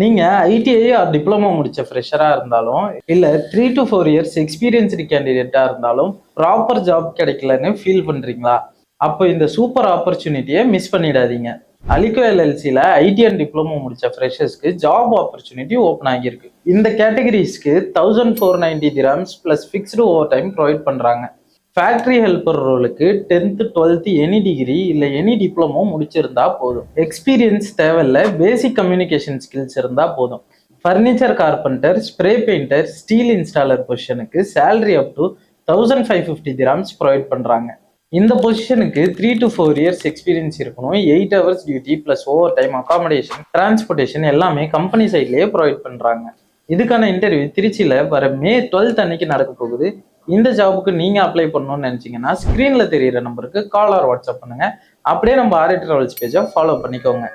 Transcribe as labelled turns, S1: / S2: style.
S1: நீங்க ITI R diploma முடிச்ச ஃப்ரெஷரா இருந்தாலும், இல்ல 3 to 4 இயர்ஸ் எக்ஸ்பீரியன்ஸ்டு கேண்டிடேட்டா இருந்தாலும், ப்ராப்பர் ஜாப் கிடைக்கலன்னு ஃபீல் பண்றீங்களா? அப்போ இந்த சூப்பர் ஆப்பர்ச்சுனிட்டிய மிஸ் பண்ணிடாதீங்க. அலிகோ எல்எல்சில ஐடி அண்ட் டிப்ளமோ முடிச்ச ஃப்ரெஷர்ஸ்க்கு ஜாப் ஆப்பர்ச்சுனிட்டி ஓப்பன் ஆகியிருக்கு. இந்த கேட்டகரிஸ்க்கு 1490 dirhams plus fixed overtime provide பண்றாங்க. ஃபேக்டரி ஹெல்பர் ரோலுக்கு 10th 12th எனி டிகிரி இல்ல எனி டிப்ளமோ முடிச்சிருந்தா போதும். எக்ஸ்பீரியன்ஸ் தேவையில்ல, பேசிக் கம்யூனிகேஷன் ஸ்கில்ஸ் இருந்தா போதும். Furniture carpenter, spray painter, steel installer பொசிஷனுக்கு salary up to 1550 dirhams provide பண்றாங்க. இந்த பொசிஷனுக்கு 3 to 4 இயர்ஸ் எக்ஸ்பீரியன்ஸ் இருக்கணும். 8 hours duty plus over time, accommodation, transportation எல்லாமே கம்பெனி சைட்லயே ப்ரொவைட் பண்றாங்க. இதுக்கான இன்டர்வியூ திருச்சியில வர May 12th அன்னைக்கு நடக்க போகுது. இந்த ஜாபுக்கு நீங்க அப்ளை பண்ணணும்னு நினைச்சீங்கன்னா ஸ்கிரீன்ல தெரியிற நம்பருக்கு கால் ஆர் வாட்ஸ்அப் பண்ணுங்க. அப்படியே நம்ம ஆர்ஐ டிராவல்ஸ் பேஜை ஃபாலோ பண்ணிக்கோங்க.